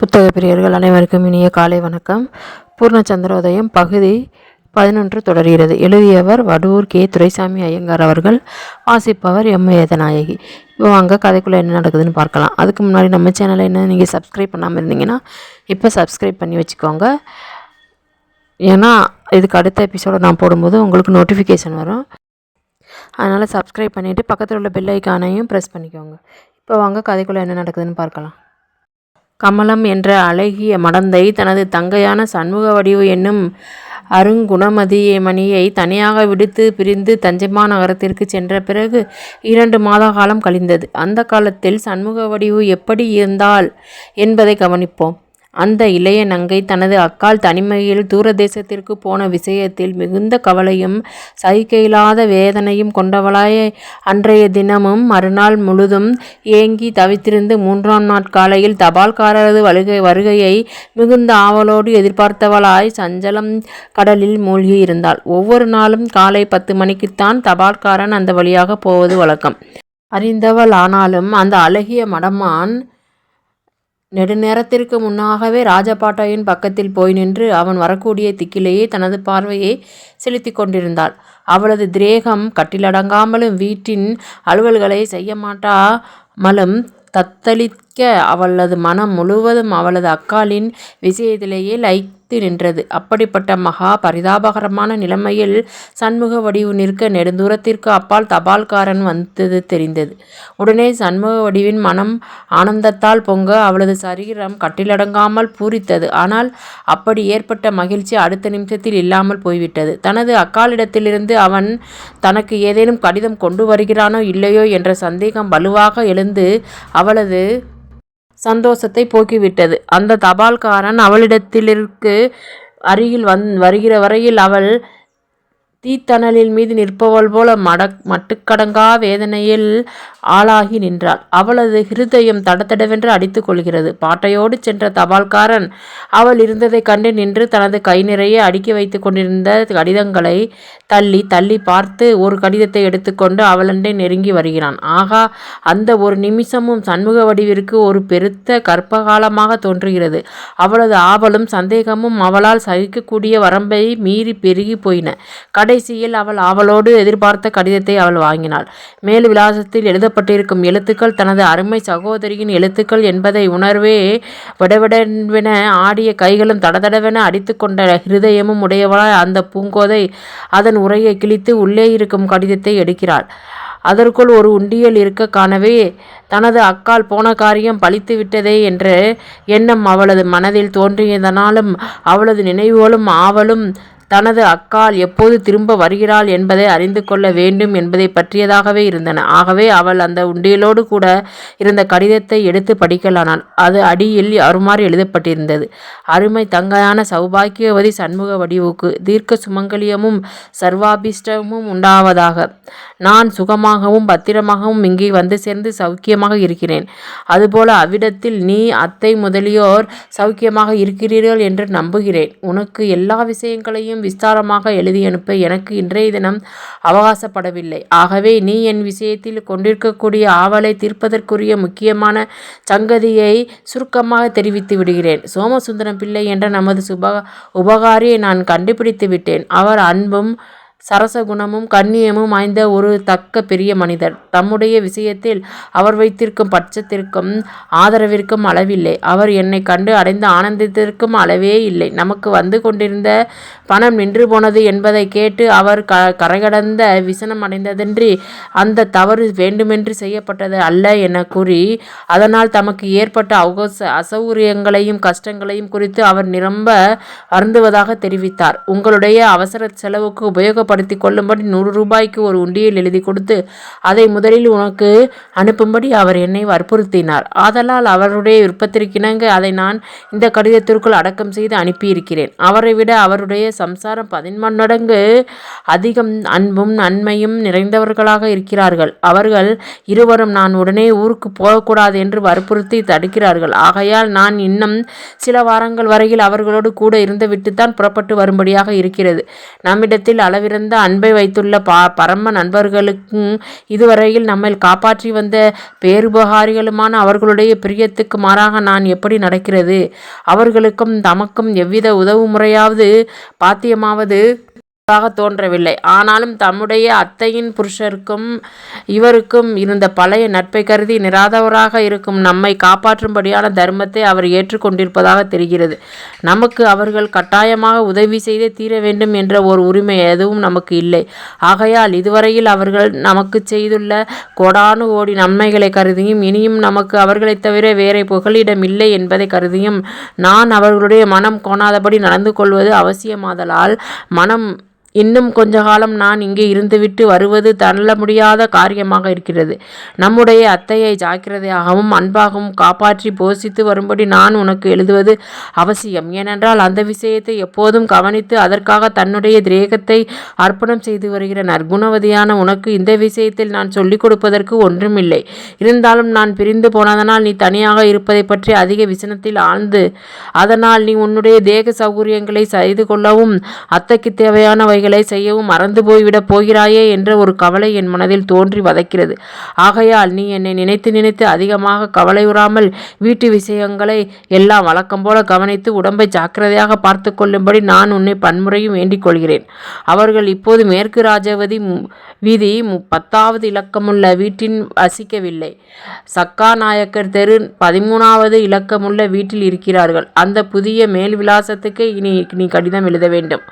புத்தக பிரியர்கள் அனைவருக்கும் இனிய காலை வணக்கம். பூர்ணச்சந்திரோதயம் பகுதி 11 தொடர்கிறது. எழுதியவர் வடூர் கே. துரைசாமி ஐயங்கார் அவர்கள். வாசிப்பவர் எம். வேதநாயகி. இப்போ வாங்க கதைக்குள்ளே என்ன நடக்குதுன்னு பார்க்கலாம். அதுக்கு முன்னாடி நம்ம சேனலை என்ன நீங்கள் சப்ஸ்கிரைப் பண்ணாமல் இருந்தீங்கன்னா இப்போ சப்ஸ்கிரைப் பண்ணி வச்சுக்கோங்க. ஏன்னா இதுக்கு அடுத்த எபிசோடு நான் போடும்போது உங்களுக்கு நோட்டிஃபிகேஷன் வரும். அதனால் சப்ஸ்கிரைப் பண்ணிவிட்டு பக்கத்தில் உள்ள பெல் ஐக்கானையும் ப்ரெஸ் பண்ணிக்கோங்க. இப்போ வாங்க கதைக்குள்ளே என்ன நடக்குதுன்னு பார்க்கலாம். கமலம் என்ற அழகிய மடந்தை தனது தங்கையான சண்முக வடிவு என்னும் அருங்குணமதியமணியை தனியாக விடுத்து பிரிந்து தஞ்சைமா நகரத்திற்கு சென்ற பிறகு 2 மாத காலம் கழிந்தது. அந்த காலத்தில் சண்முக வடிவு எப்படி இருந்தாள் என்பதை கவனிப்போம். அந்த இளைய நங்கை தனது அக்கால் தனிமையில் தூரதேசத்திற்கு போன விஷயத்தில் மிகுந்த கவலையும் சகிக்க இயலாத வேதனையும் கொண்டவளாய் அன்றைய தினமும் மறுநாள் முழுதும் ஏங்கி தவித்திருந்து 3ஆம் நாட்காலையில் தபால்காரரது வருகையை மிகுந்த ஆவலோடு எதிர்பார்த்தவளாய் சஞ்சலம் கடலில் மூழ்கி இருந்தாள். ஒவ்வொரு நாளும் காலை 10 மணிக்குத்தான் தபால்காரன் அந்த வழியாக போவது வழக்கம். அறிந்தவள் ஆனாலும் அந்த அழகிய மடமான் நெடுநேரத்திற்கு முன்னாகவே ராஜபாட்டையின் பக்கத்தில் போய் நின்று அவன் வரக்கூடிய திக்கிலேயே தனது பார்வையை செலுத்தி கொண்டிருந்தாள். அவளது திரேகம் கட்டிலடங்காமலும் வீட்டின் அலுவல்களை செய்ய மாட்டாமலும் தத்தளிக்க அவளது மனம் முழுவதும் அவளது அக்காலின் விஷயத்திலேயே லயித்து நின்றது. அப்படிப்பட்ட மகா பரிதாபகரமான நிலைமையில் சண்முக வடிவு நிற்க நெடுந்தூரத்திற்கு அப்பால் தபால்காரன் வந்தது தெரிந்தது. உடனே சண்முக வடிவின் மனம் ஆனந்தத்தால் பொங்க அவளது சரீரம் கட்டிலடங்காமல் பூரித்தது. ஆனால் அப்படி ஏற்பட்ட மகிழ்ச்சி அடுத்த நிமிஷத்தில் இல்லாமல் போய்விட்டது. தனது அக்காலிடத்திலிருந்து அவன் தனக்கு ஏதேனும் கடிதம் கொண்டு வருகிறானோ இல்லையோ என்ற சந்தேகம் வலுவாக எழுந்து அவளது சந்தோஷத்தை போக்கிவிட்டது. அந்த தபால்காரன் அவளிடத்திற்கு அருகில் வருகிற வரையில் அவள் தீத்தணலில் மீது நிற்பவள் போல மட்டுக்கடங்கா வேதனையில் ஆளாகி நின்றாள். அவளது ஹிருதயம் தடதடவென்று அடித்து கொள்கிறது. பாட்டையோடு சென்ற தபால்காரன் அவள் இருந்ததை கண்டு நின்று தனது கை நிறைய அடுக்கி வைத்து கொண்டிருந்த கடிதங்களை தள்ளி தள்ளி பார்த்து ஒரு கடிதத்தை எடுத்துக்கொண்டு அவளண்டை நெருங்கி வருகிறான். ஆகா, அந்த ஒரு நிமிஷமும் சண்முக வடிவிற்கு ஒரு பெருத்த கற்பகாலமாக தோன்றுகிறது. அவளது ஆவலும் சந்தேகமும் அவளால் சகிக்கக்கூடிய வரம்பை மீறி பெருகி போயின. கடைசியில் அவள் ஆவலோடு எதிர்பார்த்த கடிதத்தை அவள் வாங்கினாள். மேல் விலாசத்தில் எழுதப்பட்டிருக்கும் எழுத்துக்கள் தனது அருமை சகோதரியின் எழுத்துக்கள் என்பதை உணர்வே விடவிடவென ஆடிய கைகளும் தடதடவென அடித்து கொண்ட ஹிருதயமும் உடையவளாய் அந்த பூங்கோதை அதன் உரையை கிழித்து உள்ளே இருக்கும் கடிதத்தை எடுக்கிறாள். அதற்குள் ஒரு உண்டியல் இருக்க காணவே தனது அக்கால் போன காரியம் பலித்து விட்டதே என்ற எண்ணம் அவளது மனதில் தோன்றியதனாலும் அவளது நினைவுகளும் ஆவலும் தனது அக்கால் எப்போது திரும்ப வருகிறாள் என்பதை அறிந்து கொள்ள வேண்டும் என்பதை பற்றியதாகவே இருந்தன. ஆகவே அவள் அந்த உண்டியலோடு கூட இருந்த கடிதத்தை எடுத்து படிக்கலானாள். அது அடியில் அருமாறு எழுதப்பட்டிருந்தது. அருமை தங்கையான சௌபாக்கியவதி சண்முக வடிவுக்கு தீர்க்க சுமங்கலியமும் சர்வாபிஷ்டமும் உண்டாவதாக. நான் சுகமாகவும் பத்திரமாகவும் இங்கே வந்து சேர்ந்து சௌக்கியமாக இருக்கிறேன். அதுபோல அவ்விடத்தில் நீ, அத்தை முதலியோர் சௌக்கியமாக இருக்கிறீர்கள் என்று நம்புகிறேன். உனக்கு எல்லா விஷயங்களையும் விஸ்தாரமாக எழுதி அனுப்ப எனக்கு இன்றைய தினம் அவகாசப்படவில்லை. ஆகவே நீ என் விஷயத்தில் கொண்டிருக்கக்கூடிய ஆவலை தீர்ப்பதற்குரிய முக்கியமான சங்கதியை சுருக்கமாக தெரிவித்து விடுகிறேன். சோமசுந்தரம் பிள்ளை என்ற நமது உபகாரியை நான் கண்டுபிடித்து விட்டேன். அவர் அன்பும் சரசகுணமும் கண்ணியமும் வாய்ந்த ஒரு தக்க பெரிய மனிதர். தம்முடைய விஷயத்தில் அவர் வைத்திருக்கும் பட்சத்திற்கும் ஆதரவிற்கும் அளவில்லை. அவர் என்னை கண்டு அடைந்த ஆனந்தத்திற்கும் அளவே இல்லை. நமக்கு வந்து கொண்டிருந்த பணம் நின்று போனது என்பதை கேட்டு அவர் கரைகடந்த விசனம் அடைந்ததன்றி அந்த தவறு வேண்டுமென்று செய்யப்பட்டது அல்ல என கூறி அதனால் தமக்கு ஏற்பட்ட அசௌகரியங்களையும் கஷ்டங்களையும் குறித்து அவர் நிரம்ப வருந்துவதாக தெரிவித்தார். உங்களுடைய அவசர செலவுக்கு உபயோகப்படுத்தி கொள்ளும்படி 100 ரூபாய்க்கு ஒரு உண்டியல் எழுதி கொடுத்து அதை முதலில் உனக்கு அனுப்பும்படி அவர் என்னை வற்புறுத்தினார். ஆதலால் அவருடைய விருப்பத்திற்கிணங்க அதை நான் இந்த கடிதத்திற்குள் அடக்கம் செய்து அனுப்பியிருக்கிறேன். அவரை விட அவருடைய சம்சாரம் 10 மடங்கு அதிகம் அன்பும் நன்மையும் நிறைந்தவர்களாக இருக்கிறார்கள். அவர்கள் இருவரும் நான் உடனே ஊருக்கு போகக்கூடாது என்று வற்புறுத்தி தடுக்கிறார்கள். ஆகையால் நான் இன்னும் சில வாரங்கள் வரையில் அவர்களோடு கூட இருந்துவிட்டுத்தான் புறப்பட்டு வரும்படியாக இருக்கிறது. நம்மிடத்தில் அளவிறந்த கடந்த அன்பை வைத்துள்ள பரம நண்பர்களுக்கும் இதுவரையில் நம்மை காப்பாற்றி வந்த பேருபகாரிகளுமான அவர்களுடைய பிரியத்துக்கு மாறாக நான் எப்படி நடக்கிறது? அவர்களுக்கும் தமக்கும் எவ்வித உதவு முறையாவது பாத்தியமாவது தோன்றவில்லை. ஆனாலும் தம்முடைய அத்தையின் புருஷருக்கும் இவருக்கும் இருந்த பழைய நட்பை கருதி நிராதவராக இருக்கும் நம்மை காப்பாற்றும்படியான தர்மத்தை அவர் ஏற்றுக்கொண்டிருப்பதாக தெரிகிறது. நமக்கு அவர்கள் கட்டாயமாக உதவி செய்தே தீர வேண்டும் என்ற ஒரு உரிமை எதுவும் நமக்கு இல்லை. ஆகையால் இதுவரையில் அவர்கள் நமக்கு செய்துள்ள கோடானு கோடி நன்மைகளை கருதியும் இனியும் நமக்கு அவர்களைத் தவிர வேறே புகலிடம் இல்லை என்பதை கருதியும் நான் அவர்களுடைய மனம் கோணாதபடி நடந்து கொள்வது அவசியமாதலால் இன்னும் கொஞ்ச காலம் நான் இங்கே இருந்துவிட்டு வருவது தள்ள முடியாத காரியமாக இருக்கிறது. நம்முடைய அத்தையை ஜாக்கிரதையாகவும் அன்பாகவும் காப்பாற்றி போஷித்து வரும்படி நான் உனக்கு எழுதுவது அவசியம். ஏனென்றால் அந்த விஷயத்தை எப்போதும் கவனித்து அதற்காக தன்னுடைய திரேகத்தை அர்ப்பணம் செய்து வருகிற நற்குணவதியான உனக்கு இந்த விஷயத்தில் நான் சொல்லிக் கொடுப்பதற்கு ஒன்றுமில்லை. இருந்தாலும் நான் பிரிந்து போனதனால் நீ தனியாக இருப்பதை பற்றி அதிக விசனத்தில் ஆழ்ந்து அதனால் நீ உன்னுடைய தேக சௌகரியங்களை செய்து கொள்ளவும் அத்தைக்கு தேவையான செய்யவும் மறந்து போய்விடப் போகிறாயே என்ற ஒரு கவலை என் மனதில் தோன்றி வதைக்கிறது. ஆகையால் நீ என்னை நினைத்து நினைத்து அதிகமாக கவலையுறாமல் வீட்டு விஷயங்களை எல்லாம் வழக்கம் போல கவனித்து உடம்பை ஜாக்கிரதையாக பார்த்து கொள்ளும்படி நான் உன்னை பன்முறையும் வேண்டிக் கொள்கிறேன். அவர்கள் இப்போது மேற்கு ராஜவதி வீதி 10வது இலக்கமுள்ள வீட்டின் வசிக்கவில்லை. சக்காநாயக்கர் தெரு 13வது இலக்கமுள்ள வீட்டில் இருக்கிறார்கள். அந்த புதிய மேல் விலாசத்துக்கு நீ கடிதம் எழுத வேண்டும்.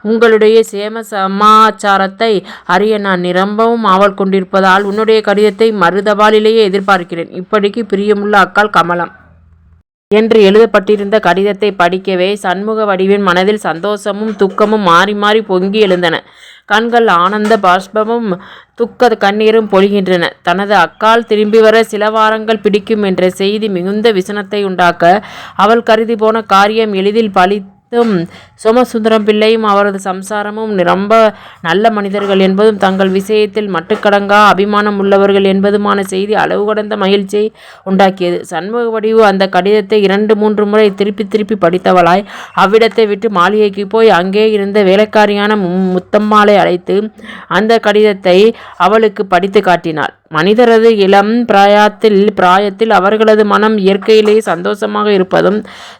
உங்களுடைய சேம சமாச்சாரத்தை அறிய நான் நிரம்பவும் ஆவல் கொண்டிருப்பதால் உன்னுடைய கடிதத்தை மறுதபாலிலேயே எதிர்பார்க்கிறேன். இப்படிக்கு பிரியமுள்ள அக்காள் கமலம் என்று எழுதப்பட்டிருந்த கடிதத்தை படிக்கவே சண்முக வடிவின் மனதில் சந்தோஷமும் துக்கமும் மாறி மாறி பொங்கி எழுந்தன. கண்கள் ஆனந்த பாஷ்பமும் துக்க கண்ணீரும் பொழிகின்றன. தனது அக்கால் திரும்பி வர சில வாரங்கள் பிடிக்கும் என்ற செய்தி மிகுந்த விசனத்தை உண்டாக்க அவள் கருதி போன காரியம் எளிதில் சோமசுந்தரம் பிள்ளையும் அவரது சம்சாரமும் ரொம்ப நல்ல மனிதர்கள் என்பதும் தங்கள் விஷயத்தில் மட்டுக்கடங்கா அபிமானம் உள்ளவர்கள் என்பதுமான செய்தி அளவு கடந்த மகிழ்ச்சியை உண்டாக்கியது. சண்முக வடிவு அந்த கடிதத்தை 2-3 முறை திருப்பி திருப்பி படித்தவளாய் அவ்விடத்தை விட்டு மாளிகைக்கு போய் அங்கே இருந்த வேலைக்காரியான முத்தம்மாளை அழைத்து அந்த கடிதத்தை அவளுக்கு படித்து காட்டினாள். மனிதரது இளம் பிராயத்தில் அவர்களது மனம் இயற்கையிலேயே சந்தோஷமாக இருப்பதும்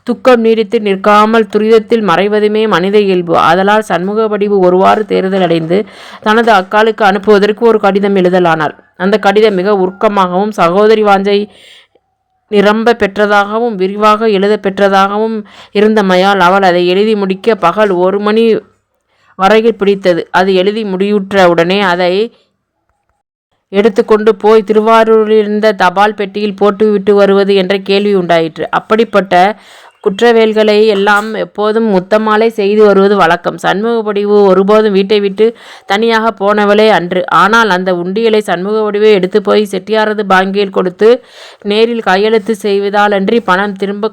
துக்கம் நீடித்து நிற்காமல் துரிதத்தில் மறைவதுமே மனித இயல்பு. ஆதலால் சண்முக வடிவு ஒருவாறு தேர்தல் அடைந்து தனது அக்காளுக்கு அனுப்புவதற்கு ஒரு கடிதம் எழுதலானாள். அந்த கடிதம் மிக உருக்கமாகவும் சகோதரி வாஞ்சை நிரம்ப பெற்றதாகவும் விரிவாக எழுத பெற்றதாகவும் இருந்தமையால் அவள் அதை எழுதி முடிக்க பகல் 1 மணி வரையில் பிடித்தது. அது எழுதி முடிவுற்ற உடனே அதை எடுத்துக்கொண்டு போய் திருவாரூரிலிருந்த தபால் பெட்டியில் போட்டுவிட்டு வருவது என்ற கேள்வி உண்டாயிற்று. அப்படிப்பட்ட குற்றவேல்களை எல்லாம் எப்போதும் முத்தம்மாளை செய்து வருவது வழக்கம். சண்முக வடிவு ஒருபோதும் வீட்டை விட்டு தனியாக போனவளே அன்று. ஆனால் அந்த உண்டியலை சண்முக வடிவை எடுத்து போய் செட்டியாரது பாங்கியில் கொடுத்து நேரில் கையெழுத்து செய்வதாலன்றி பணம் திரும்ப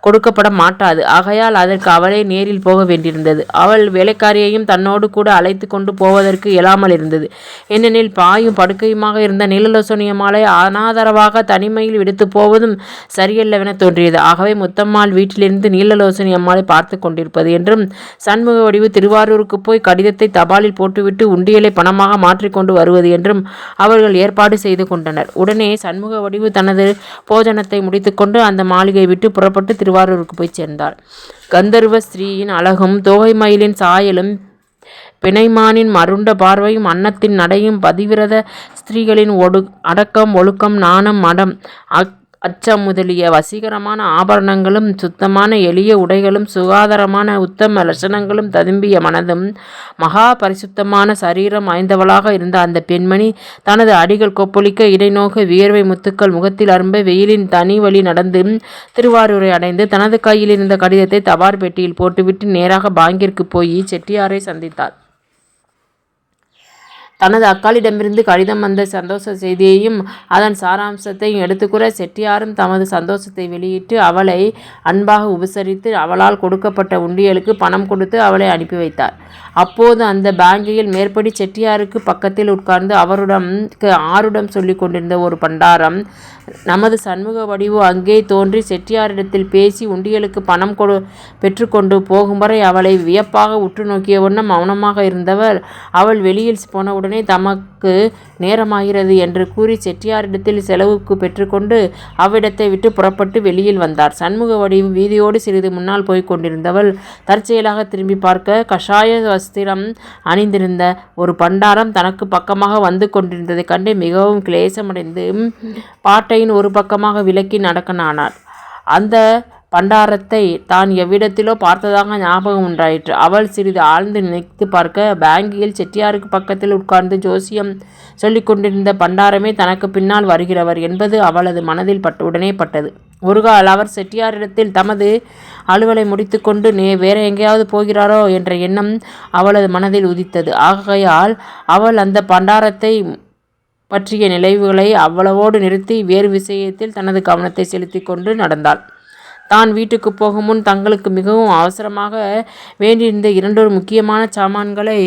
கொடுக்கப்பட மாட்டாது. ஆகையால் அதற்கு அவளே நேரில் போக வேண்டியிருந்தது. அவள் வேலைக்காரியையும் தன்னோடு கூட அழைத்து கொண்டு போவதற்கு இயலாமல் இருந்தது. ஏனெனில் பாயும் படுக்கையுமாக இருந்த நீலலோசனியம்மாளை அனாதரவாக தனிமையில் விடுத்து போவதும் சரியல்லவென தோன்றியது. ஆகவே முத்தம்மாள் வீட்டிலிருந்து நீலலோசனி அம்மாளை பார்த்து கொண்டிருப்பது என்றும் சண்முக வடிவு திருவாரூருக்கு போய் கடிதத்தை தபாலில் போட்டுவிட்டு உண்டியலை பணமாக மாற்றிக்கொண்டு வருவது என்றும் அவர்கள் ஏற்பாடு செய்து கொண்டனர். உடனே சண்முக வடிவு தனது போஜனத்தை முடித்துக்கொண்டு அந்த மாளிகை விட்டு புறப்பட்டு திருவாரூருக்கு போய் சேர்ந்தாள். கந்தர்வ ஸ்திரீயின் அழகும் தோகை மயிலின் சாயலும் பிணைமானின் மருண்ட பார்வையும் அன்னத்தின் நடையும் பதிவிரத ஸ்திரீகளின் அடக்கம் ஒழுக்கம் நாணம் மடம் அச்சம் முதலிய வசீகரமான ஆபரணங்களும் சுத்தமான எளிய உடைகளும் சுகாதாரமான உத்தம லட்சணங்களும் ததும்பிய மனதும் மகா பரிசுத்தமான சரீரம் வாய்ந்தவளாக இருந்த அந்த பெண்மணி தனது அடிகள் கொப்பளிக்க இடைநோக்க வியர்வை முத்துக்கள் முகத்தில் அரும்ப வெயிலின் தனி வழி நடந்து திருவாரூரை அடைந்து தனது கையில் இருந்த கடிதத்தை தபார் பெட்டியில் போட்டுவிட்டு நேராக பாங்கிற்கு போய் செட்டியாரை சந்தித்தார். தனது அக்காளிடமிருந்து கடிதம் வந்த சந்தோஷ செய்தியையும் அதன் சாராம்சத்தையும் எடுத்துக்கூற செட்டியாரும் தமது சந்தோஷத்தை வெளியிட்டு அவளை அன்பாக உபசரித்து அவளால் கொடுக்கப்பட்ட உண்டியலுக்கு பணம் கொடுத்து அவளை அனுப்பி வைத்தார். அப்போது அந்த பாங்கியில் மேற்படி செட்டியாருக்கு பக்கத்தில் உட்கார்ந்து ஆருடம் சொல்லி கொண்டிருந்த ஒரு பண்டாரம் நமது சண்முக வடிவு அங்கே தோன்றி செட்டியாரிடத்தில் பேசி உண்டியலுக்கு பணம் பெற்றுக்கொண்டு போகும் வரை அவளை வியப்பாக உற்று நோக்கிய வண்ணம் மௌனமாக இருந்தவர், அவள் வெளியில் போனவுடனே தமக்கு நேரமாகிறது என்று கூறி செட்டியாரிடத்தில் செலவுக்கு பெற்றுக்கொண்டு அவ்விடத்தை விட்டு புறப்பட்டு வெளியில் வந்தார். சண்முக வடிவு வீதியோடு சிறிது முன்னால் போய்க் கொண்டிருந்தவள் தற்செயலாக திரும்பி பார்க்க கஷாய வஸ்திரம் அணிந்திருந்த ஒரு பண்டாரம் தனக்கு பக்கமாக வந்து கொண்டிருந்ததைக் கண்டு மிகவும் கிளேசமடைந்து பாட்டையின் ஒரு பக்கமாக விலக்கி நடக்கனானார். அந்த பண்டாரத்தை தான் எவ்விடத்திலோ பார்த்ததாக ஞாபகம் உண்டாயிற்று. அவள் சிறிது ஆழ்ந்து நினைத்து பார்க்க பேங்கியில் செட்டியாருக்கு பக்கத்தில் உட்கார்ந்து ஜோசியம் சொல்லிக் கொண்டிருந்த பண்டாரமே தனக்கு பின்னால் வருகிறவர் என்பது அவளது மனதில் உடனே பட்டது. ஒருகால் அவர் செட்டியாரிடத்தில் தமது அலுவலை முடித்து கொண்டு வேற எங்கேயாவது போகிறாரோ என்ற எண்ணம் அவளது மனதில் உதித்தது. ஆகையால் அவள் அந்த பண்டாரத்தை பற்றிய நினைவுகளை அவ்வளவோடு நிறுத்தி வேறு விஷயத்தில் தனது கவனத்தை செலுத்தி கொண்டு நடந்தாள். தான் வீட்டுக்கு போகும் முன் தங்களுக்கு மிகவும் அவசரமாக வேண்டியிருந்த 2 முக்கியமான சாமான்களை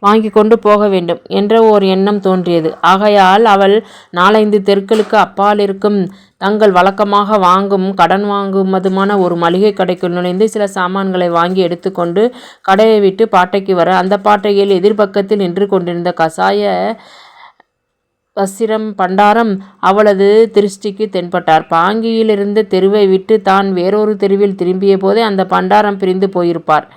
வாங்கி கொண்டு போக வேண்டும் என்ற ஓர் எண்ணம் தோன்றியது. ஆகையால் அவள் 4-5 தெருக்களுக்கு அப்பால் இருக்கும் தங்கள் வழக்கமாக வாங்கும் கடன் வாங்குமதுமான ஒரு மளிகை கடைக்குள் நுழைந்து சில சாமான்களை வாங்கி எடுத்துக்கொண்டு கடையை விட்டு பாட்டைக்கு வர, அந்த பாட்டையில் எதிர்பக்கத்தில் நின்று கொண்டிருந்த கசாய வஸ்திரம் பண்டாரம் அவளது திருஷ்டிக்கு தென்பட்டார். பாங்கியிலிருந்த தெருவை விட்டு தான் வேறொரு தெருவில் திரும்பிய போதே அந்த பண்டாரம் பிரிந்து போயிருப்பார்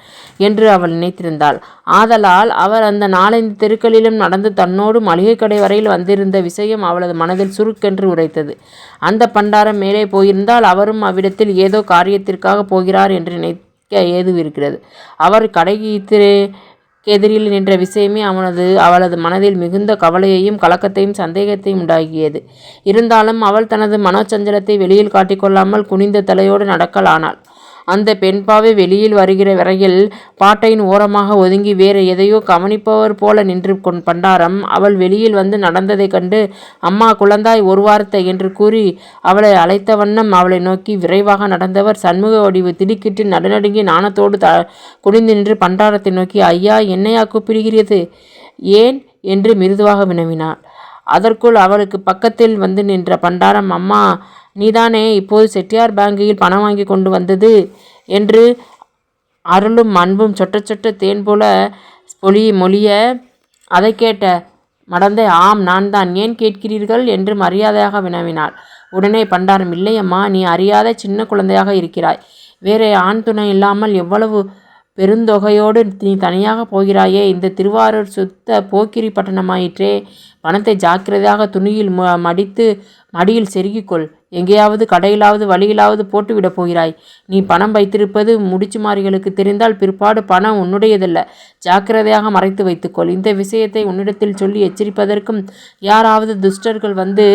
என்று அவள் நினைத்திருந்தாள். ஆதலால் அவர் அந்த 4-5 தெருக்களிலும் நடந்து தன்னோடு மளிகை கடை வரையில் வந்திருந்த விஷயம் அவளது மனதில் சுருக்கென்று உரைத்தது. அந்த பண்டாரம் மேலே போயிருந்தால் அவரும் அவ்விடத்தில் ஏதோ காரியத்திற்காக போகிறார் என்று நினைக்க ஏதுவிருக்கிறது. அவர் கடைக்கு எதிரில் நின்ற விஷயமே அவளது மனதில் மிகுந்த கவலையையும் கலக்கத்தையும் சந்தேகத்தையும் உண்டாகியது. இருந்தாலும் அவள் தனது மனோச்சஞ்சலத்தை வெளியில் காட்டிக்கொள்ளாமல் குனிந்த தலையோடு நடக்கலானாள். அந்த பெண்பாவை வெளியில் வருகிற வரையில் பாட்டையின் ஓரமாக ஒதுங்கி வேறு எதையோ கவனிப்பவர் போல நின்று பண்டாரம் அவள் வெளியில் வந்து நடந்ததைக் கண்டு, அம்மா குழந்தாய், ஒரு வார்த்தை என்று கூறி அவளை அழைத்த வண்ணம் அவளை நோக்கி விரைவாக நடந்தவர் சண்முக வடிவு திடுக்கிட்டு நடுநடுங்கி நாணத்தோடு குனிந்து நின்று பண்டாரத்தை நோக்கி, ஐயா, என்னையா கூப்பிடுகிறது, ஏன் என்று மிருதுவாக வினவினாள். அதற்குள் அவளுக்கு பக்கத்தில் வந்து நின்ற பண்டாரம், அம்மா, நீதானே இப்போது செட்டியார் பேங்கில் பணம் வாங்கி கொண்டு வந்தது என்று அருளும் அன்பும் சொட்ட சொட்ட தேன் போல மொழிய, அதை கேட்ட மடந்தை, ஆம், நான் தான், ஏன் கேட்கிறீர்கள் என்று மரியாதையாக வினவினாள். உடனே பண்டாரம், இல்லையம்மா, நீ அறியாத சின்ன குழந்தையாக இருக்கிறாய். வேறே ஆண் துணை இல்லாமல் எவ்வளவு பெருந்தொகையோடு நீ தனியாக போகிறாயே. இந்த திருவாரூர் சுத்த போக்கிரி பட்டணமாயிற்றே. பணத்தை ஜாக்கிரதையாக துணியில் மடித்து மடியில் செருகிக்கொள். எங்கேயாவது கடையிலாவது வழியிலாவது போட்டுவிடப் போகிறாய். நீ பணம் வைத்திருப்பது முடிச்சுமாரிகளுக்கு தெரிந்தால் பிற்பாடு பணம் உன்னுடையதல்ல. ஜாக்கிரதையாக மறைத்து வைத்துக்கொள். இந்த விஷயத்தை உன்னிடத்தில் சொல்லி எச்சரிப்பதற்கும் யாராவது துஷ்டர்கள் வந்து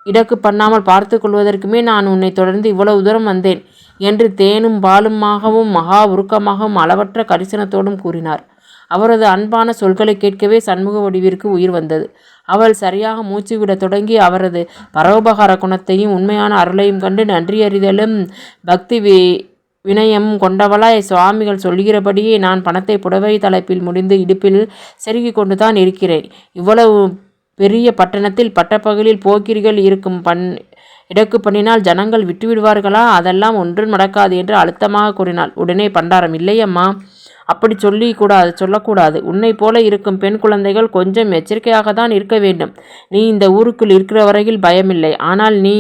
இடக்கு பண்ணாமல் பார்த்து கொள்வதற்குமே நான் உன்னை தொடர்ந்து இவ்வளவு தூரம் வந்தேன் என்று தேனும் பாலுமாகவும் மகா உருக்கமாகவும் அளவற்ற கரிசனத்தோடும் கூறினார். அவரது அன்பான சொல்களை கேட்கவே சண்முக வடிவிற்கு உயிர் வந்தது. அவள் சரியாக மூச்சு விட தொடங்கி அவரது பரோபகார குணத்தையும் உண்மையான அருளையும் கண்டு நன்றியறிதலும் பக்தி வினயம் கொண்டவளாய், சுவாமிகள் சொல்கிறபடியே நான் பணத்தை புடவை தலைப்பில் முடிந்து இடுப்பில் செருகி கொண்டுதான் இருக்கிறேன். இவ்வளவு பெரிய பட்டணத்தில் பட்டப்பகலில் போக்கிரிகள் இருக்கும் இடக்கு பண்ணினால் ஜனங்கள் விட்டுவிடுவார்களா? அதெல்லாம் ஒன்றும் நடக்காது என்று அழுத்தமாக கூறினாள். உடனே பண்டாரம், இல்லையம்மா, அப்படி சொல்லக்கூடாது. உன்னை போல இருக்கும் பெண் குழந்தைகள் கொஞ்சம் எச்சரிக்கையாக தான் இருக்க வேண்டும். நீ இந்த ஊருக்குள் இருக்கிற வரையில் பயமில்லை. ஆனால் நீ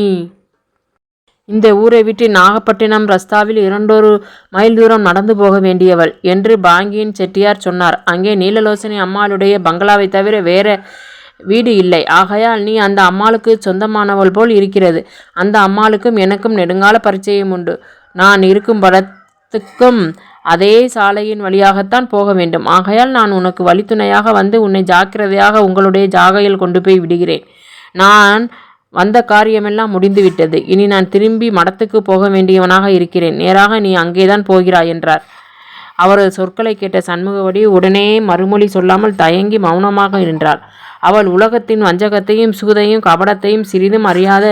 இந்த ஊரை விட்டு நாகப்பட்டினம் ரஸ்தாவில் 2 மைல் தூரம் நடந்து போக வேண்டியவள் என்று பாங்கியின் செட்டியார் சொன்னார். அங்கே நீலலோசனை அம்மாளுடைய பங்களாவை தவிர வேற வீடு இல்லை. ஆகையால் நீ அந்த அம்மாளுக்கு சொந்தமானவள் போல் இருக்கிறது. அந்த அம்மாளுக்கும் எனக்கும் நெடுங்கால பரிச்சயம் உண்டு. நான் இருக்கும் படத்துக்கும் அதே சாலையின் வழியாகத்தான் போக வேண்டும். ஆகையால் நான் உனக்கு வழித்துணையாக வந்து உன்னை ஜாக்கிரதையாக உங்களுடைய ஜாகையில் கொண்டு போய் விடுகிறேன். நான் வந்த காரியமெல்லாம் முடிந்துவிட்டது. இனி நான் திரும்பி மடத்துக்கு போக வேண்டியவனாக இருக்கிறேன். நேராக நீ அங்கேதான் போகிறாய் என்றார். அவரது சொற்களை கேட்ட சண்முகவடி உடனே மறுமொழி சொல்லாமல் தயங்கி மௌனமாக நின்றாள். அவள் உலகத்தின் வஞ்சகத்தையும் சூதையும் கபடத்தையும் சிறிதும் அறியாத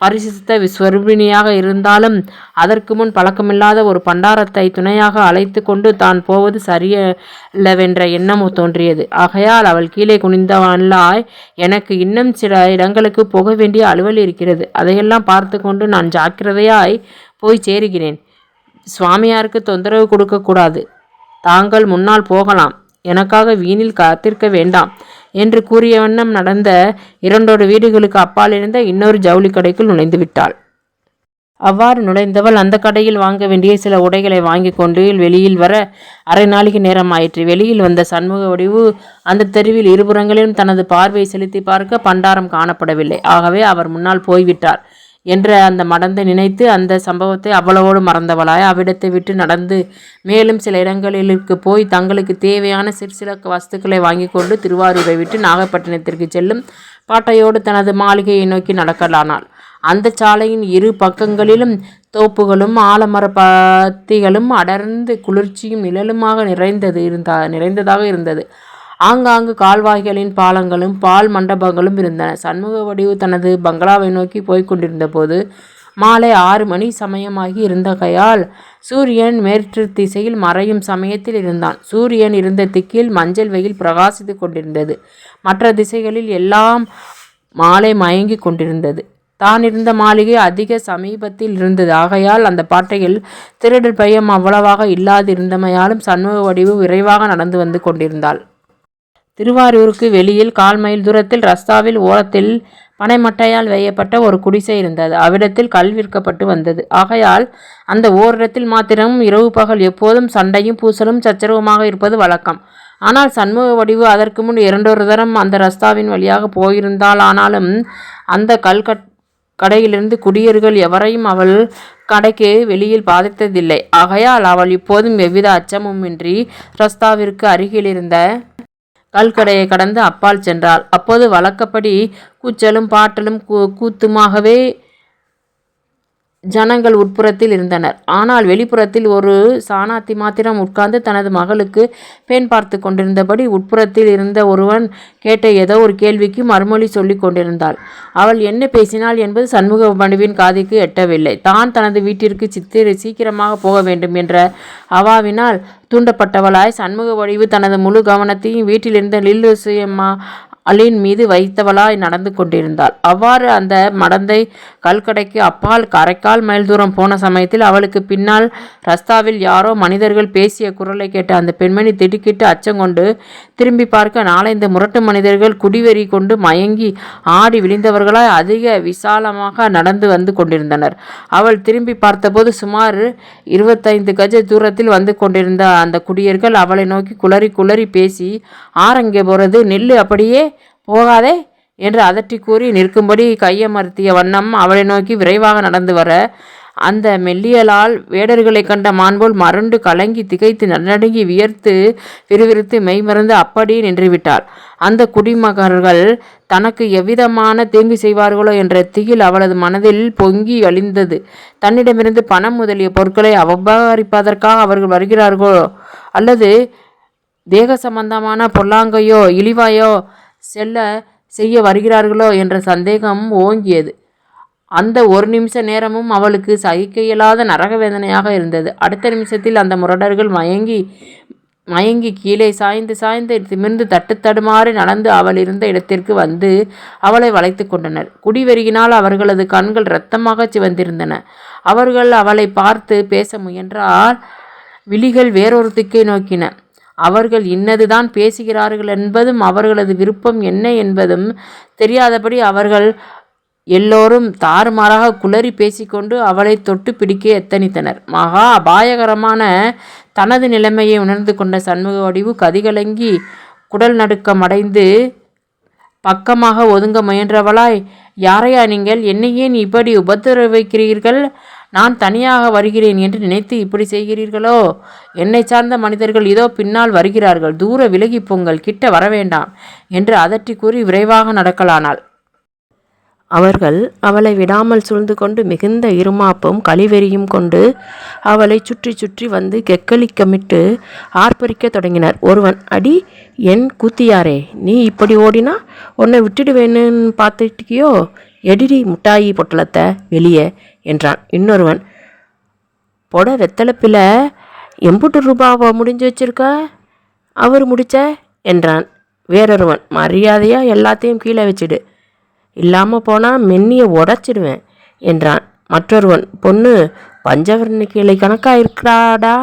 பரிசுத்த விஸ்வரூபிணியாக இருந்தாலும் அதற்கு முன் பழக்கமில்லாத ஒரு பண்டாரத்தை துணையாக அழைத்து கொண்டு தான் போவது சரியல்லவென்ற எண்ணம் தோன்றியது. ஆகையால் அவள் கீழே குனிந்தவளாய், எனக்கு இன்னும் சில இடங்களுக்கு போக வேண்டிய அலுவல் இருக்கிறது. அதையெல்லாம் பார்த்து கொண்டு நான் ஜாக்கிரதையாய் போய் சேருகிறேன். சுவாமியாருக்கு தொந்தரவு கொடுக்கக்கூடாது. தாங்கள் முன்னால் போகலாம். எனக்காக வீணில் காத்திருக்க வேண்டாம் என்று கூறிய வண்ணம் நடந்த 2 வீடுகளுக்கு அப்பால் இருந்த இன்னொரு ஜவுளி கடைக்குள் நுழைந்து விட்டாள். அவ்வாறு நுழைந்தவள் அந்த கடையில் வாங்க வேண்டிய சில உடைகளை வாங்கி கொண்டு வெளியில் வர அரை நாளிகை நேரம் ஆயிற்று. வெளியில் வந்த சண்முக வடிவு அந்த தெருவில் இருபுறங்களிலும் தனது பார்வையை செலுத்தி பார்க்க பண்டாரம் காணப்படவில்லை. ஆகவே அவர் முன்னால் போய்விட்டார் என்ற அந்த மடந்தை நினைத்து அந்த சம்பவத்தை அவ்வளவோடு மறந்தவளாய் அவ்விடத்தை விட்டு நடந்து மேலும் சில இடங்களிற்கு போய் தங்களுக்கு தேவையான சிற்சில வஸ்துக்களை வாங்கி கொண்டு திருவாரூரை விட்டு நாகப்பட்டினத்திற்கு செல்லும் பாட்டையோடு தனது மாளிகையை நோக்கி நடக்கலானாள். அந்த சாலையின் இரு பக்கங்களிலும் தோப்புகளும் ஆலமர பத்திகளும் அடர்ந்து குளிர்ச்சியும் நிழலுமாக நிறைந்ததாக இருந்தது. ஆங்காங்கு கால்வாய்களின் பாலங்களும் பால் மண்டபங்களும் இருந்தன. சண்முக வடிவு தனது பங்களாவை நோக்கி போய்க் கொண்டிருந்த போது மாலை 6 மணி சமயமாகி இருந்தகையால் சூரியன் மேற்கு திசையில் மறையும் சமயத்தில் இருந்தான். சூரியன் இருந்த திக்கில் மஞ்சள் வெயில் பிரகாசித்து கொண்டிருந்தது. மற்ற திசைகளில் எல்லாம் மாலை மயங்கி கொண்டிருந்தது. தான் இருந்த மாளிகை அதிக சமீபத்தில் இருந்தது. ஆகையால் அந்த பாட்டையில் திருடல் பயம் அவ்வளவாக இல்லாதிருந்தமையாலும் சண்முக வடிவு விரைவாக நடந்து வந்து கொண்டிருந்தாள். திருவாரூருக்கு வெளியில் 1/4 மைல் தூரத்தில் ரஸ்தாவில் ஓரத்தில் பனைமட்டையால் வேயப்பட்ட ஒரு குடிசை இருந்தது. அவ்விடத்தில் கல் விற்கப்பட்டு வந்தது. ஆகையால் அந்த ஓரிடத்தில் மாத்திரம் இரவு பகல் எப்போதும் சண்டையும் பூசலும் சச்சரவுமாக இருப்பது வழக்கம். ஆனால் சண்முக வடிவு அதற்கு முன் 2 தரம் அந்த ரஸ்தாவின் வழியாக போயிருந்தாள். ஆனாலும் அந்த கடையிலிருந்து குடியர்கள் எவரையும் அவள் கடைக்கு வெளியில் பாதித்ததில்லை. ஆகையால் அவள் இப்போதும் எவ்வித அச்சமுமின்றி ரஸ்தாவிற்கு அருகிலிருந்த கல்கடையை கடந்து அப்பால் சென்றாள். அப்போது வழக்கப்படி கூச்சலும் பாட்டலும் கூத்துமாகவே ஜனங்கள் உட்புறத்தில் இருந்தனர். ஆனால் வெளிப்புறத்தில் ஒரு சாணாத்தி மாத்திரம் உட்கார்ந்து தனது மகளுக்கு பெண் பார்த்து கொண்டிருந்தபடி உட்புறத்தில் இருந்த ஒருவன் கேட்ட ஏதோ ஒரு கேள்விக்கு மறுமொழி சொல்லி கொண்டிருந்தாள். அவள் என்ன பேசினாள் என்பது சண்முக வடிவின் காதிற்கு எட்டவில்லை. தான் தனது வீட்டிற்கு சீக்கிரமாக போக வேண்டும் என்ற அவாவினால் தூண்டப்பட்டவளாய் சண்முக வடிவு தனது முழு கவனத்தையும் வீட்டிலிருந்த லில்லுசியம்மா அலின் மீது வைத்தவளாய் நடந்து கொண்டிருந்தாள். அவ்வாறு அந்த மடந்தை கல்கடைக்கு அப்பால் 1/4 மைல் தூரம் போன சமயத்தில் அவளுக்கு பின்னால் ரஸ்தாவில் யாரோ மனிதர்கள் பேசிய குரலை கேட்ட அந்த பெண்மணி திடுக்கிட்டு அச்சங்கொண்டு திரும்பி பார்க்க 4-5 முரட்டு மனிதர்கள் குடிவெறி கொண்டு மயங்கி ஆடி விழுந்தவர்களாய் அதிக விசாலமாக நடந்து வந்து கொண்டிருந்தனர். அவள் திரும்பி பார்த்தபோது சுமார் 25 கஜ தூரத்தில் வந்து கொண்டிருந்த அந்த குடியர்கள் அவளை நோக்கி குளறி பேசி, ஆரங்கே போறது, நெல்லு, அப்படியே போகாதே என்று அதட்டி கூறி நிற்கும்படி கையமர்த்திய வண்ணம் அவளை நோக்கி விரைவாக நடந்து வர அந்த மெல்லியலால் வேடர்களை கண்ட மான்போல் மருண்டு கலங்கி திகைத்து நடுங்கி வியர்த்து விறுவிறுத்து மெய்மறந்து அப்படியே நின்றுவிட்டாள். அந்த குடிமகர்கள் தனக்கு எவ்விதமான தீங்கு செய்வார்களோ என்ற திகில் அவளது மனதில் பொங்கி அழிந்தது. தன்னிடமிருந்து பணம் முதலிய பொருட்களை அபகரிப்பதற்காக அவர்கள் வருகிறார்களோ அல்லது தேக சம்பந்தமான பொல்லாங்கையோ இழிவாயோ செய்ய வருகிறார்களோ என்ற சந்தேகம் ஓங்கியது. அந்த 1 நிமிஷ நேரமும் அவளுக்கு சகிக்க இயலாத நரக வேதனையாக இருந்தது. அடுத்த நிமிஷத்தில் அந்த முரடர்கள் மயங்கி கீழே சாய்ந்து திமிர்ந்து தட்டுத்தடுமாறி நடந்து அவள் இருந்த இடத்திற்கு வந்து அவளை வளைத்து கொண்டனர். குடிவெறியினால் அவர்களது கண்கள் இரத்தமாக சிவந்திருந்தன. அவர்கள் அவளை பார்த்து பேச முயன்றால் விழிகள் வேறொரு திக்கை நோக்கின. அவர்கள் இன்னதுதான் பேசுகிறார்கள் என்பதும் அவர்களது விருப்பம் என்ன என்பதும் தெரியாதபடி அவர்கள் எல்லோரும் தாறுமாறாக குளறி பேசிக்கொண்டு அவளை தொட்டு பிடிக்க எத்தனித்தனர். மகா அபாயகரமான தனது நிலைமையை உணர்ந்து கொண்ட சண்முக வடிவு கதிகலங்கி குடல் நடுக்கம் அடைந்து பக்கமாக ஒதுங்க முயன்றவளாய், யாரையா நீங்கள்? என்னை ஏன் இப்படி உபத்திரவிக்கிறீர்கள்? நான் தனியாக வருகிறேன் என்று நினைத்து இப்படி செய்கிறீர்களோ? என்னை சார்ந்த மனிதர்கள் இதோ பின்னால் வருகிறார்கள், தூர விலகி பொங்கல், கிட்ட வரவேண்டாம் என்று அதட்டி கூறி விரைவாக நடக்கலானாள். அவர்கள் அவளை விடாமல் சூழ்ந்து கொண்டு மிகுந்த இருமாப்பும் கழிவெறியும் கொண்டு அவளை சுற்றி சுற்றி வந்து கெக்களிக்கமிட்டு ஆர்ப்பரிக்க தொடங்கினர். ஒருவன், அடி என் கூத்தியாரே, நீ இப்படி ஓடினா உன்னை விட்டுடுவேன்னு பார்த்துட்டியோ, எடிடி முட்டாயி பொட்டலத்தை வெளியே என்றான். இன்னொருவன், பொட வெத்தலைப்பில் எம்புட்டு ரூபாவை முடிஞ்சு வச்சிருக்க அவர் முடிச்ச என்றான். வேறொருவன், மரியாதையாக எல்லாத்தையும் கீழே வச்சிடு, இல்லாமல் போனால் மென்னியை உடச்சிடுவேன் என்றான். மற்றொருவன், பொண்ணு பஞ்சவர்ண கீழே கணக்காக இருக்கிறாடா,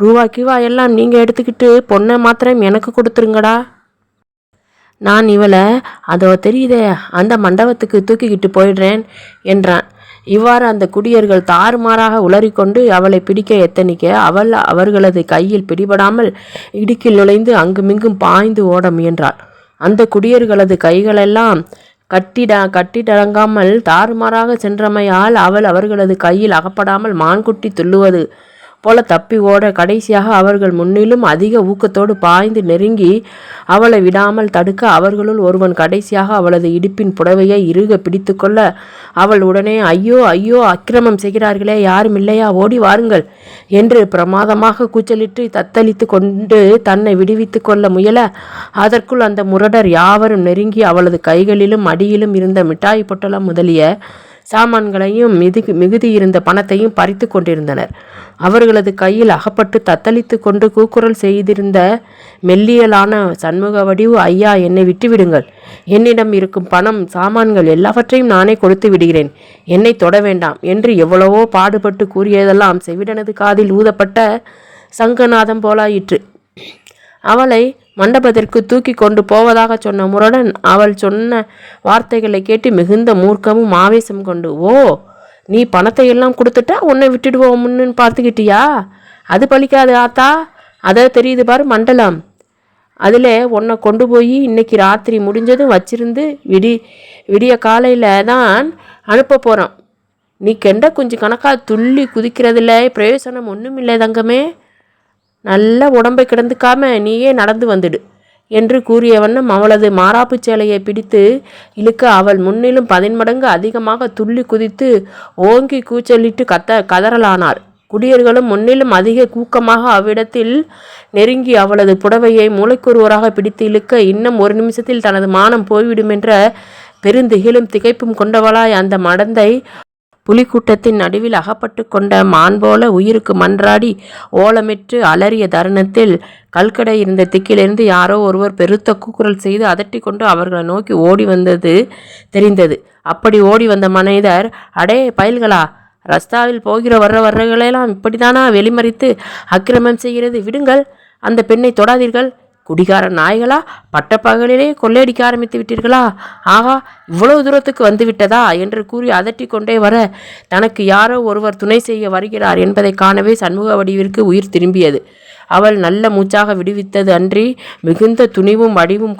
ரூபா எல்லாம் நீங்கள் எடுத்துக்கிட்டு பொண்ணை மாத்திரம் எனக்கு கொடுத்துருங்கடா, நான் இவளை அதோ தெரியுதே அந்த மண்டபத்துக்கு தூக்கிக்கிட்டு போயிடுறேன் என்றான். இவ்வாறு அந்த குடியர்கள் தாறுமாறாக உளறிக்கொண்டு அவளை பிடிக்க எத்தனிக்க அவள் அவர்களது கையில் பிடிபடாமல் இடுக்கில் நுழைந்து அங்குமிங்கும் பாய்ந்து ஓட முயன்றாள். அந்த குடியர்களது கைகளெல்லாம் கட்டிடங்காமல் தாறுமாறாக சென்றமையால் அவள் அவர்களது கையில் அகப்படாமல் மான்குட்டி துள்ளுவது போல தப்பி ஓட கடைசியாக அவர்கள் முன்னிலும் அதிக ஊக்கத்தோடு பாய்ந்து நெருங்கி அவளை விடாமல் தடுக்க அவர்களுள் ஒருவன் கடைசியாக அவளது இடுப்பின் புடவையை இறுக பிடித்து கொள்ள அவள் உடனே, ஐயோ ஐயோ, அக்கிரமம் செய்கிறார்களே, யாரும் இல்லையா, ஓடி வாருங்கள் என்று பிரமாதமாக கூச்சலிட்டு தத்தளித்து கொண்டு தன்னை விடுவித்து கொள்ள முயல அதற்குள் அந்த முரடர் யாவரும் நெருங்கி அவளது கைகளிலும் அடியிலும் இருந்த மிட்டாய் பொட்டலம் முதலிய சாமான்களையும் மிகுதியிருந்த பணத்தையும் பறித்து கொண்டிருந்தனர். அவர்களது கையில் அகப்பட்டு தத்தளித்து கொண்டு கூக்குரல் செய்திருந்த மெல்லியலான சண்முக வடிவு, ஐயா, என்னை விட்டுவிடுங்கள், என்னிடம் இருக்கும் பணம் சாமான்கள் எல்லாவற்றையும் நானே கொடுத்து விடுகிறேன், என்னை தொட வேண்டாம் என்று எவ்வளவோ பாடுபட்டு கூறியதெல்லாம் செவிடனது காதில் ஊதப்பட்ட சங்கநாதம் போலாயிற்று. அவளை மண்டபத்திற்கு தூக்கி கொண்டு போவதாக சொன்ன முரடன் அவள் சொன்ன வார்த்தைகளை கேட்டு மிகுந்த மூர்க்கமும் ஆவேசம் கொண்டு, ஓ, நீ பணத்தை எல்லாம் கொடுத்துட்டா உன்னை விட்டுடுவோம்னு பார்த்துக்கிட்டியா, அது பழிக்காது ஆத்தா, அதை தெரியுது பாரு மண்டலம், அதில் உன்னை கொண்டு போய் இன்னைக்கு ராத்திரி முடிஞ்சதும் வச்சிருந்து விடிய காலையில் தான் அனுப்ப போகிறோம், நீ கெண்ட குஞ்சு கணக்காக துள்ளி குதிக்கிறதுல பிரயோசனம் ஒன்றும் இல்லை தங்கமே, நல்ல உடம்பை கிடந்துக்காம நீயே நடந்து வந்துடு என்று கூறிய வண்ணம் அவளது மாறாப்பு சேலையை பிடித்து இழுக்க அவள் முன்னிலும் 10 மடங்கு அதிகமாக துள்ளி குதித்து ஓங்கி கூச்சலிட்டு கதறலானார். குடியர்களும் முன்னிலும் அதிக கூக்கமாக அவ்விடத்தில் நெருங்கி அவளது புடவையை மூளைக்குருவராக பிடித்து இழுக்க இன்னும் 1 நிமிஷத்தில் தனது மானம் போய்விடும் என்ற பெருந்திகிலும் திகைப்பும் கொண்டவளாய் அந்த மடந்தை புலிக்கூட்டத்தின் நடுவில் அகப்பட்டு கொண்ட மான் போல உயிருக்கு மன்றாடி ஓலமிட்டு அலறிய தருணத்தில் கல்கடை இருந்த திக்கிலிருந்து யாரோ ஒருவர் பெருத்த கூக்குரல் செய்து அதட்டி கொண்டு அவர்களை நோக்கி ஓடி வந்தது தெரிந்தது. அப்படி ஓடி வந்த மனிதர், அடே பயல்களா, ரஸ்தாவில் போகிற வர்றவர்களெல்லாம் இப்படிதானா வெளிமறித்து அக்கிரமம் செய்கிறது, விடுங்கள், அந்த பெண்ணை தொடாதீர்கள், குடிகார நாய்களா, பட்டப்பகலிலே கொள்ளையடிக்க ஆரம்பித்து விட்டீர்களா, ஆகா, இவ்வளவு தூரத்துக்கு வந்து விட்டதா என்று கூறி அதட்டி கொண்டே வர தனக்கு யாரோ ஒருவர் துணை செய்ய வருகிறார் என்பதை காணவே சண்முக வடிவிற்கு உயிர் திரும்பியது. அவள் நல்ல மூச்சாக விடுவித்தது அன்றி மிகுந்த துணிவும் வடிவும்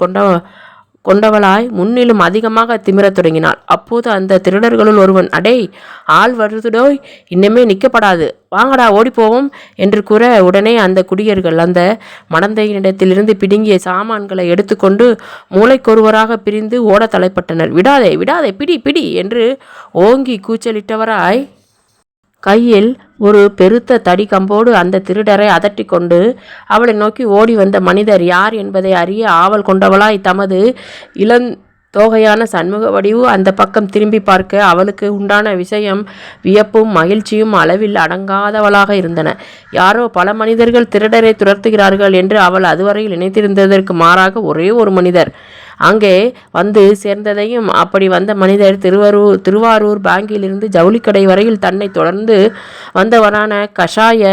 கொண்டவளாய் முன்னிலும் அதிகமாக திமிரத் தொடங்கினாள். அப்போது அந்த திருடர்களுள் ஒருவன், அடே, ஆள் வருதுடோய், இன்னமே நிற்கப்படாது, வாங்கடா ஓடிப்போவோம் என்று கூற உடனே அந்த குடியர்கள் அந்த மடந்தையினிடத்திலிருந்து பிடுங்கிய சாமான்களை எடுத்துக்கொண்டு மூளைக்கொருவராக பிரிந்து ஓட தலைப்பட்டனர். விடாதே விடாதே, பிடி பிடி என்று ஓங்கி கூச்சலிட்டவராய் கையில் ஒரு பெருத்த தடி கம்போடு அந்த திருடரை அதட்டி கொண்டு அவளை நோக்கி ஓடி வந்த மனிதர் யார் என்பதை அறிய ஆவல் கொண்டவளாய் தமது இளந்தோகையான சண்முக வடிவு அந்த பக்கம் திரும்பி பார்க்க அவளுக்கு உண்டான விஷயம் வியப்பும் மகிழ்ச்சியும் அளவில் அடங்காதவளாக இருந்தன. யாரோ பல மனிதர்கள் திருடரை துரத்துகிறார்கள் என்று அவள் அதுவரையில் நினைத்திருந்ததற்கு மாறாக ஒரே ஒரு மனிதர் அங்கே வந்து சேர்ந்ததையும், அப்படி வந்த மனிதர் திருவாரூர் பேங்கிலிருந்து ஜவுளிக்கடை வரையில் தன்னை தொடர்ந்து வந்தவரான கஷாய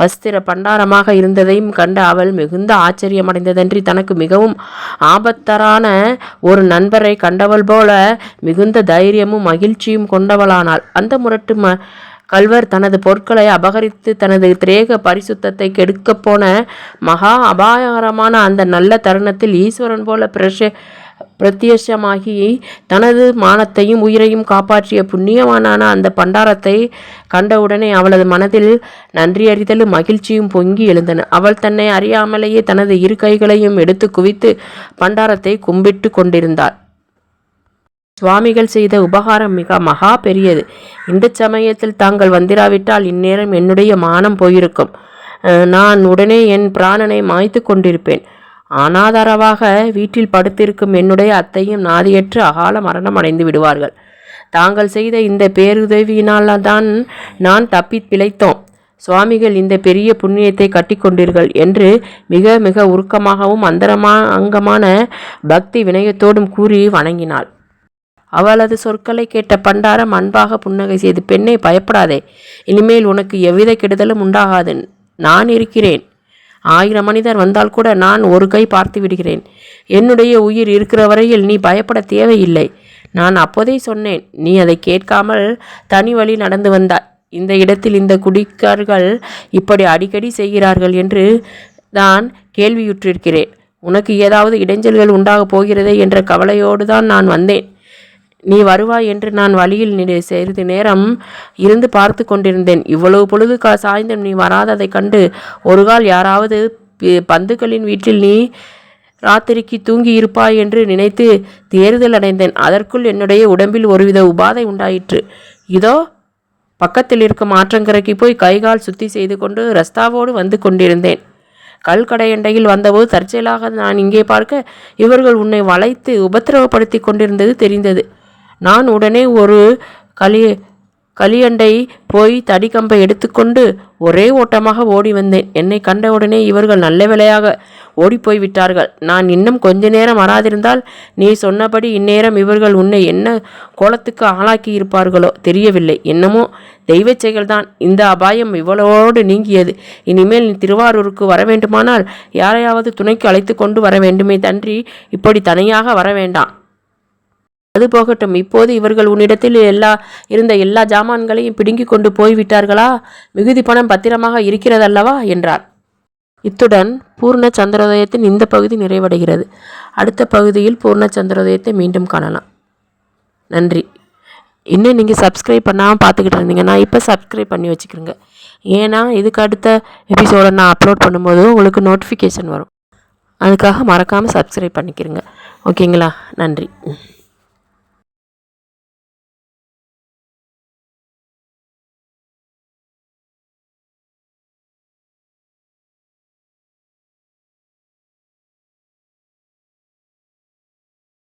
வஸ்திர பண்டாரமாக இருந்ததையும் கண்ட அவள் மிகுந்த ஆச்சரியமடைந்ததன்றி தனக்கு மிகவும் ஆபத்தரான ஒரு நண்பரை கண்டவள் போல மிகுந்த தைரியமும் மகிழ்ச்சியும் கொண்டவளானாள். அந்த முரட்டு கல்வர் தனது பொருட்களை அபகரித்து தனது திரேக பரிசுத்தத்தை கெடுக்கப் போன மகா அபாயகரமான அந்த நல்ல தருணத்தில் ஈஸ்வரன் போல பிரத்யட்சமாகி தனது மானத்தையும் உயிரையும் காப்பாற்றிய புண்ணியவானான அந்த பண்டாரத்தை கண்டவுடனே அவளது மனதில் நன்றியறிதலும் மகிழ்ச்சியும் பொங்கி எழுந்தன. அவள் தன்னை அறியாமலேயே தனது 2 கைகளையும் எடுத்து குவித்து பண்டாரத்தை கும்பிட்டு கொண்டிருந்தாள். சுவாமிகள் செய்த உபகாரம் மிக மகா பெரியது. இந்த சமயத்தில் தாங்கள் வந்திராவிட்டால் இந்நேரம் என்னுடைய மானம் போயிருக்கும். நான் உடனே என் பிராணனை மாய்த்து கொண்டிருப்பேன். அனாதரவாக வீட்டில் படுத்திருக்கும் என்னுடைய அத்தையும் நாதியற்று அகால மரணம் அடைந்து விடுவார்கள். தாங்கள் செய்த இந்த பேருதவியினால் தான் நான் தப்பி பிழைத்தோம். சுவாமிகள் இந்த பெரிய புண்ணியத்தை கட்டி கொண்டீர்கள் என்று மிக மிக உருக்கமாகவும் அங்கமான பக்தி வினயத்தோடும் கூறி வணங்கினாள். அவளது சொற்களை கேட்ட பண்டாரம் அன்பாக புன்னகை செய்து, பெண்ணே பயப்படாதே, இனிமேல் உனக்கு எவ்வித கெடுதலும் உண்டாகாது. நான் இருக்கிறேன். 1000 மனிதர் வந்தால் கூட நான் ஒரு கை பார்த்து விடுகிறேன். என்னுடைய உயிர் இருக்கிற வரையில் நீ பயப்பட தேவையில்லை. நான் அப்போதே சொன்னேன், நீ அதை கேட்காமல் தனி வழி நடந்து வந்தாய். இந்த இடத்தில் இந்த குடிக்கார்கள் இப்படி அடிக்கடி செய்கிறார்கள் என்று தான் கேள்வியுற்றிருக்கிறேன். உனக்கு ஏதாவது இடைஞ்சல்கள் உண்டாகப் போகிறதே என்ற கவலையோடு தான் நான் வந்தேன். நீ வருவாய் என்று நான் வழியில் சிறிது நேரம் இருந்து பார்த்து கொண்டிருந்தேன். இவ்வளவு பொழுது சாய்ந்தும் நீ வராததைக் கண்டு ஒரு கால் யாராவது பந்துக்களின் வீட்டில் நீ ராத்திரிக்கு தூங்கி இருப்பாய் என்று நினைத்து தேறுதல் அடைந்தேன். அதற்குள் என்னுடைய உடம்பில் ஒருவித உபாதை உண்டாயிற்று. இதோ பக்கத்தில் இருக்கும் ஆற்றங்கரைக்கு போய் கைகால் சுத்தி செய்து கொண்டு ரஸ்தாவோடு வந்து கொண்டிருந்தேன். கல்கடையண்டையில் வந்தபோது தற்செயலாக நான் இங்கே பார்க்க இவர்கள் உன்னை வளைத்து உபத்திரவப்படுத்தி கொண்டிருந்தது தெரிந்தது. நான் உடனே ஒரு களியண்டை போய் தடிக்கம்பை எடுத்துக்கொண்டு ஒரே ஓட்டமாக ஓடி வந்தேன். என்னை கண்டவுடனே இவர்கள் நல்ல வேளையாக ஓடிப்போய் விட்டார்கள். நான் இன்னும் கொஞ்ச நேரம் வராதிருந்தால் நீ சொன்னபடி இந்நேரம் இவர்கள் உன்னை என்ன கோலத்துக்கு ஆளாக்கி இருப்பார்களோ தெரியவில்லை. என்னமோ தெய்வச் செயல்தான். இந்த அபாயம் இவ்வளவோடு நீங்கியது. இனிமேல் நீ திருவாரூருக்கு வர வேண்டுமானால் யாரையாவது துணைக்கு அழைத்து கொண்டு வர வேண்டுமே தன்றி இப்படி தனியாக வர வேண்டாம். அது போகட்டும், இப்போது இவர்கள் உன்னிடத்தில் இருந்த எல்லா ஜாமான்களையும் பிடுங்கி கொண்டு போய்விட்டார்களா? மிகுதி பணம் பத்திரமாக இருக்கிறதல்லவா என்றார். இத்துடன் பூர்ண சந்திரோதயத்தின் இந்த பகுதி நிறைவடைகிறது. அடுத்த பகுதியில் பூர்ண சந்திரோதயத்தை மீண்டும் காணலாம். நன்றி. இன்னும் நீங்கள் சப்ஸ்கிரைப் பண்ணாமல் பார்த்துக்கிட்டு இருந்தீங்கன்னா இப்போ சப்ஸ்கிரைப் பண்ணி வச்சுக்கிறோங்க. ஏன்னா இதுக்கு அடுத்த எபிசோடை நான் அப்லோட் பண்ணும்போது உங்களுக்கு நோட்டிஃபிகேஷன் வரும். அதுக்காக மறக்காமல் சப்ஸ்கிரைப் பண்ணிக்கிறங்க. ஓகேங்களா? நன்றி.